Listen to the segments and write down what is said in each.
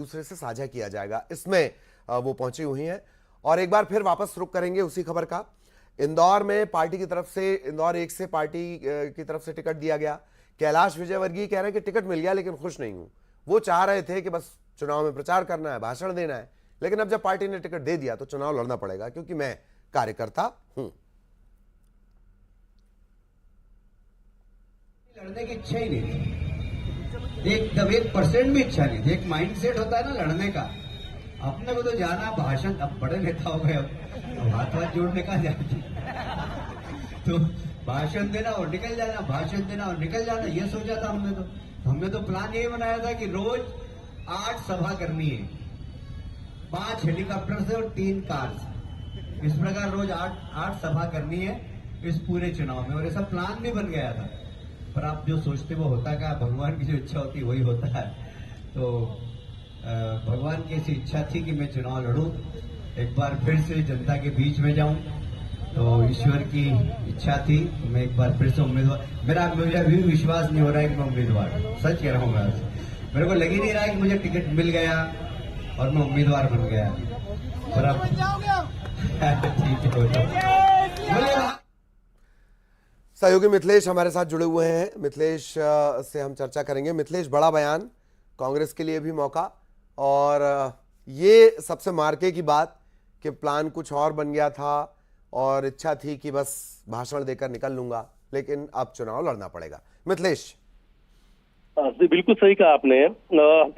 दूसरे से साझा किया जाएगा, इसमें वो पहुंची हुई हैं। और एक बार फिर वापस रुख करेंगे उसी खबर का। इंदौर में पार्टी की तरफ से, इंदौर एक से पार्टी की तरफ से टिकट दिया गया। कैलाश विजयवर्गीय कह रहे हैं कि टिकट मिल गया लेकिन खुश नहीं हूं। वो चाह रहे थे कि बस चुनाव में प्रचार करना है, भाषण देना है, लेकिन अब जब पार्टी ने टिकट दे दिया तो चुनाव लड़ना पड़ेगा क्योंकि मैं कार्यकर्ता हूं। लड़ने की इच्छा ही नहीं थी, एकदम 1% भी इच्छा नहीं थी। एक माइंडसेट होता है ना लड़ने का, अपने को तो जाना भाषण, अब बड़े नेता हो गए, अब हाथ हाथ जोड़ने का जाती तो भाषण देना और निकल जाना, भाषण देना और निकल जाना, ये सोचा था हमने तो प्लान यही बनाया था कि रोज 8 सभा करनी है, 5 हेलीकॉप्टर से और 3 कार से, इस प्रकार रोज 8 सभा करनी है इस पूरे चुनाव में। और ऐसा प्लान भी बन गया था, पर आप जो सोचते वो होता क्या, भगवान की जो इच्छा होती वही होता है। तो भगवान की ऐसी इच्छा थी कि मैं चुनाव लड़ूं, एक बार फिर से जनता के बीच में जाऊं, तो ईश्वर की इच्छा थी। मैं एक बार फिर से उम्मीदवार, मुझे अभी विश्वास नहीं हो रहा है कि मैं उम्मीदवार, सच कह रहा हूँ मैं आपसे, मेरे को लग ही नहीं रहा है कि मुझे टिकट मिल गया और मैं उम्मीदवार बन गया। पर अब ठीक है। सहयोगी मिथिलेश हमारे साथ जुड़े हुए हैं, मिथिलेश से हम चर्चा करेंगे। मिथिलेश, बड़ा बयान, कांग्रेस के लिए भी मौका, और ये सबसे मार्के की बात कि प्लान कुछ और बन गया था और इच्छा थी कि बस भाषण देकर निकल लूंगा, लेकिन अब चुनाव लड़ना पड़ेगा। मिथिलेश। बिल्कुल सही कहा आपने।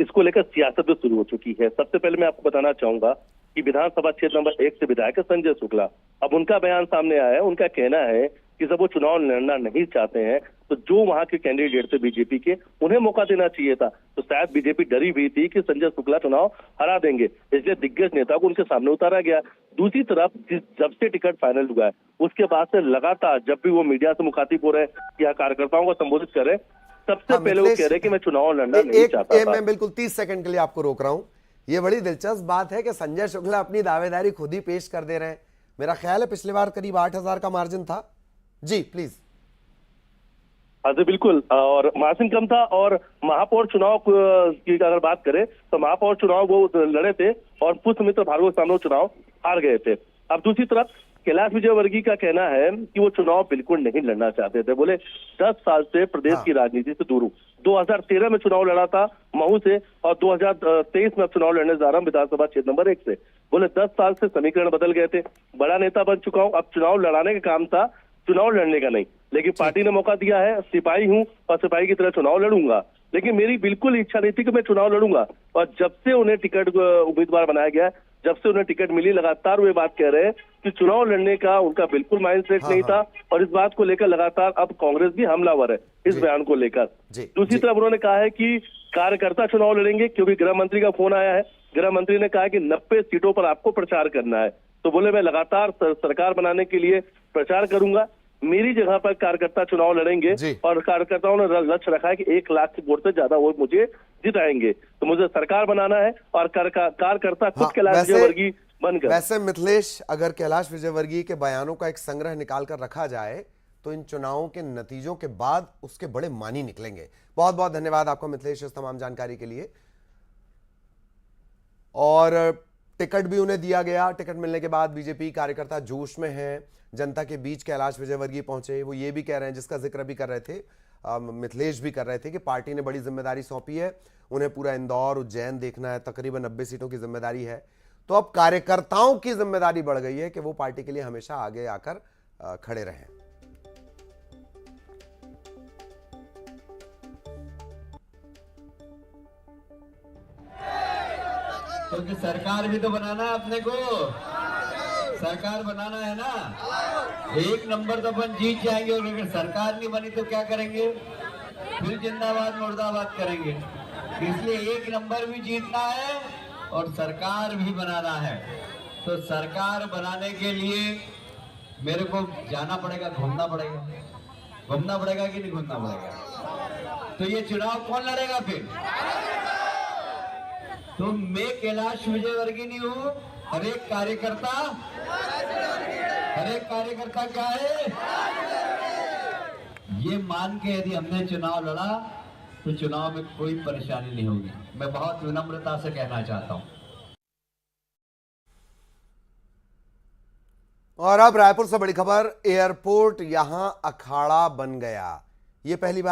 इसको लेकर सियासत भी शुरू हो चुकी है। सबसे पहले मैं आपको बताना चाहूंगा कि विधानसभा क्षेत्र नंबर 1 से विधायक संजय शुक्ला, अब उनका बयान सामने आया है। उनका कहना है कि जब वो चुनाव लड़ना नहीं चाहते हैं तो जो वहां के कैंडिडेट थे बीजेपी के, उन्हें मौका देना चाहिए था। तो शायद बीजेपी डरी हुई थी कि संजय शुक्ला चुनाव हरा देंगे, इसलिए दिग्गज नेता को उनके सामने उतारा गया। दूसरी तरफ जब से टिकट फाइनल हुआ है उसके बाद से लगातार जब भी वो मीडिया से मुखातिब हो रहे हैं या कार्यकर्ताओं को संबोधित कर रहे हैं, सबसे पहले वो कह रहे हैं कि मैं चुनाव लड़ना नहीं चाहता। मैं बिल्कुल 30 सेकंड के लिए आपको रोक रहा हूं। ये बड़ी दिलचस्प बात है कि संजय शुक्ला अपनी दावेदारी खुद ही पेश कर दे रहे हैं। मेरा ख्याल है पिछली बार करीब 8,000 का मार्जिन था। जी प्लीज। हाँ जी बिल्कुल, और मार्जिन कम था। और महापौर चुनाव की अगर बात करें तो महापौर चुनाव वो लड़े थे और पुष्पमित्र भार्गव के सामने चुनाव हार गए थे। अब दूसरी तरफ कैलाश विजयवर्गीय का कहना है कि वो चुनाव बिल्कुल नहीं लड़ना चाहते थे। बोले 10 साल से प्रदेश की राजनीति से दूर हूं। 2013 में चुनाव लड़ा था महू से और 2023 में अब चुनाव लड़ने जा रहा हूं विधानसभा क्षेत्र नंबर 1 से। बोले 10 साल से समीकरण बदल गए थे, बड़ा नेता बन चुका हूं, अब चुनाव लड़ाने का काम था, चुनाव लड़ने का नहीं। लेकिन पार्टी ने मौका दिया है, सिपाही हूं और सिपाही की तरह चुनाव लड़ूंगा, लेकिन मेरी बिल्कुल इच्छा नहीं थी कि मैं चुनाव लड़ूंगा। और जब से उन्हें टिकट उम्मीदवार बनाया गया, जब से उन्हें टिकट मिली, लगातार वे बात कह रहे हैं कि चुनाव लड़ने का उनका बिल्कुल माइंडसेट नहीं था। और इस बात को लेकर लगातार अब कांग्रेस भी हमलावर है इस बयान को लेकर। दूसरी तरफ उन्होंने कहा है कि कार्यकर्ता चुनाव लड़ेंगे, क्योंकि गृह मंत्री का फोन आया है। गृह मंत्री ने कहा कि 90 सीटों पर आपको प्रचार करना है। तो बोले मैं लगातार सरकार बनाने के लिए प्रचार करूंगा, मेरी जगह पर कार्यकर्ता चुनाव लड़ेंगे। और कार्यकर्ताओं ने लक्ष्य रखा है कि 1 लाख वोट से ज्यादा वोट मुझे जिताएंगे। तो मुझे सरकार बनाना है और कार्यकर्ता खुद कैलाश विजयवर्गीय बनकर। वैसे मिथिलेश, अगर कैलाश विजयवर्गीय के बयानों का एक संग्रह निकाल कर रखा जाए तो इन चुनावों के नतीजों के बाद उसके बड़े मानी निकलेंगे। बहुत बहुत धन्यवाद आपको मिथिलेश इस तमाम जानकारी के लिए। और टिकट भी उन्हें दिया गया। टिकट मिलने के बाद बीजेपी कार्यकर्ता जोश में हैं। जनता के बीच कैलाश विजयवर्गीय पहुंचे। वो ये भी कह रहे हैं, जिसका जिक्र भी कर रहे थे मिथिलेश भी कर रहे थे, कि पार्टी ने बड़ी जिम्मेदारी सौंपी है, उन्हें पूरा इंदौर उज्जैन देखना है, तकरीबन 90 सीटों की जिम्मेदारी है। तो अब कार्यकर्ताओं की जिम्मेदारी बढ़ गई है कि वो पार्टी के लिए हमेशा आगे आकर खड़े रहें। क्योंकि सरकार भी तो बनाना है अपने को, सरकार बनाना है ना। 1 नंबर तो अपन जीत जाएंगे और अगर सरकार नहीं बनी तो क्या करेंगे, फिर जिंदाबाद मुर्दाबाद करेंगे। इसलिए 1 नंबर भी जीतना है और सरकार भी बनाना है। तो सरकार बनाने के लिए मेरे को जाना पड़ेगा, घूमना पड़ेगा कि नहीं घूमना पड़ेगा। तो ये चुनाव कौन लड़ेगा फिर? तो मैं कैलाश विजयवर्गीय नहीं हूं, हर एक कार्यकर्ता क्या है, ये मान के यदि हमने चुनाव लड़ा तो चुनाव में कोई परेशानी नहीं होगी। मैं बहुत विनम्रता से कहना चाहता हूं। और अब रायपुर से बड़ी खबर, एयरपोर्ट यहां अखाड़ा बन गया। ये पहली बार